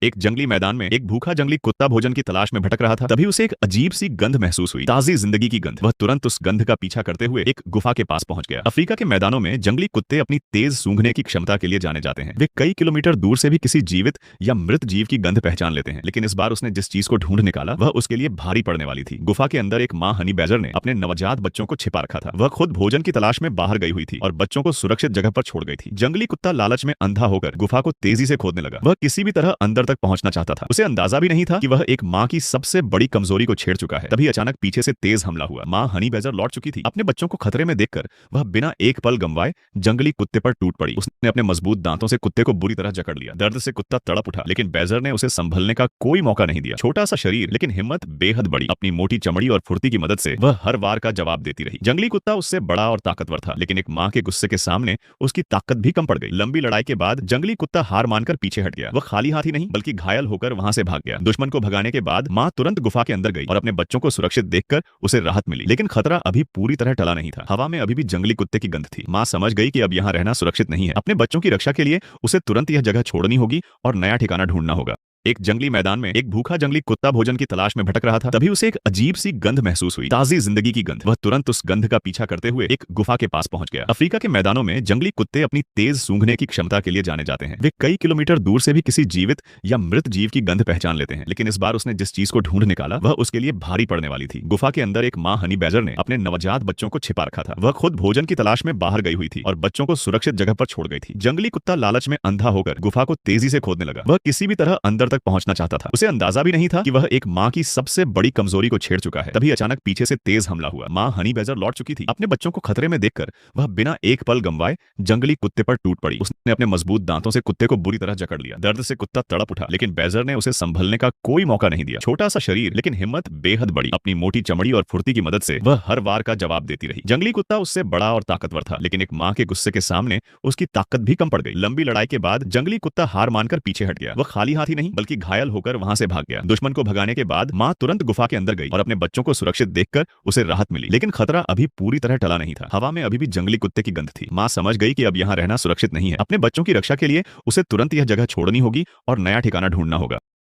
एक जंगली मैदान में एक भूखा जंगली कुत्ता भोजन की तलाश में भटक रहा था। तभी उसे एक अजीब सी गंध महसूस हुई, ताजी जिंदगी की गंध। वह तुरंत उस गंध का पीछा करते हुए एक गुफा के पास पहुंच गया। अफ्रीका के मैदानों में जंगली कुत्ते अपनी तेज सूंघने की क्षमता के लिए जाने जाते हैं। वे कई किलोमीटर दूर से भी किसी जीवित या मृत जीव की गंध पहचान लेते हैं। लेकिन इस बार उसने जिस चीज को ढूंढ निकाला वह उसके लिए भारी पड़ने वाली थी। गुफा के अंदर एक माँ हनी बैजर ने अपने नवजात बच्चों को छिपा रखा था। वह खुद भोजन की तलाश में बाहर गई हुई थी और बच्चों को सुरक्षित जगह पर छोड़ गई थी। जंगली कुत्ता लालच में अंधा होकर गुफा को तेजी से खोदने लगा। वह किसी भी तरह अंदर तक पहुंचना चाहता था। उसे अंदाजा भी नहीं था कि वह एक माँ की सबसे बड़ी कमजोरी को छेड़ चुका है। तभी अचानक पीछे से तेज हमला हुआ। माँ हनी बैजर लौट चुकी थी। अपने बच्चों को खतरे में देखकर वह बिना एक पल गंवाए जंगली कुत्ते पर टूट पड़ी। उसने अपने मजबूत दांतों से कुत्ते को बुरी तरह जकड़ लिया। दर्द से कुत्ता तड़प उठा, लेकिन बैजर ने उसे संभलने का कोई मौका नहीं दिया। छोटा सा शरीर लेकिन हिम्मत बेहद बड़ी। अपनी मोटी चमड़ी और फुर्ती की मदद से वह हर वार का जवाब देती रही। जंगली कुत्ता उससे बड़ा और ताकतवर था, लेकिन एक माँ के गुस्से के सामने उसकी ताकत भी कम पड़ गई। लंबी लड़ाई के बाद जंगली कुत्ता हार मानकर पीछे हट गया। वह खाली हाथ ही नहीं बल्कि घायल होकर वहां से भाग गया। दुश्मन को भगाने के बाद माँ तुरंत गुफा के अंदर गई और अपने बच्चों को सुरक्षित देखकर उसे राहत मिली। लेकिन खतरा अभी पूरी तरह टला नहीं था। हवा में अभी भी जंगली कुत्ते की गंध थी। माँ समझ गई कि अब यहाँ रहना सुरक्षित नहीं है। अपने बच्चों की रक्षा के लिए उसे तुरंत यह जगह छोड़नी होगी और नया ठिकाना ढूंढना होगा। एक जंगली मैदान में एक भूखा जंगली कुत्ता भोजन की तलाश में भटक रहा था। तभी उसे एक अजीब सी गंध महसूस हुई, ताजी जिंदगी की गंध। वह तुरंत उस गंध का पीछा करते हुए एक गुफा के पास पहुंच गया। अफ्रीका के मैदानों में जंगली कुत्ते अपनी तेज सूंघने की क्षमता के लिए जाने जाते हैं। वे कई किलोमीटर दूर से भी किसी जीवित या मृत जीव की गंध पहचान लेते हैं। लेकिन इस बार उसने जिस चीज को ढूंढ निकाला वह उसके लिए भारी पड़ने वाली थी। गुफा के अंदर एक माँ हनी बैजर ने अपने नवजात बच्चों को छिपा रखा था। वह खुद भोजन की तलाश में बाहर गई हुई थी और बच्चों को सुरक्षित जगह पर छोड़ गई थी। जंगली कुत्ता लालच में अंधा होकर गुफा को तेजी से खोदने लगा। वह किसी भी तरह अंदर तक पहुंचना चाहता था। उसे अंदाजा भी नहीं था कि वह एक माँ की सबसे बड़ी कमजोरी को छेड़ चुका है। तभी अचानक पीछे से तेज हमला हुआ। माँ हनी बैजर लौट चुकी थी। अपने बच्चों को खतरे में देखकर वह बिना एक पल गंवाए जंगली कुत्ते पर टूट पड़ी। उसने अपने मजबूत दांतों से कुत्ते को बुरी तरह जकड़ लिया। दर्द से कुत्ता तड़प उठा, लेकिन बैजर ने उसे संभलने का कोई मौका नहीं दिया। छोटा सा शरीर लेकिन हिम्मत बेहद बड़ी। अपनी मोटी चमड़ी और फुर्ती की मदद से वह हर वार का जवाब देती रही। जंगली कुत्ता उससे बड़ा और ताकतवर था, लेकिन एक माँ के गुस्से के सामने उसकी ताकत भी कम पड़ गई। लंबी लड़ाई के बाद जंगली कुत्ता हार मानकर पीछे हट गया। वह खाली हाथ ही नहीं बल्कि घायल होकर वहां से भाग गया। दुश्मन को भगाने के बाद माँ तुरंत गुफा के अंदर गई और अपने बच्चों को सुरक्षित देखकर उसे राहत मिली। लेकिन खतरा अभी पूरी तरह टला नहीं था। हवा में अभी भी जंगली कुत्ते की गंध थी। माँ समझ गई कि अब यहाँ रहना सुरक्षित नहीं है। अपने बच्चों की रक्षा के लिए उसे तुरंत यह जगह छोड़नी होगी और नया ठिकाना ढूंढना होगा।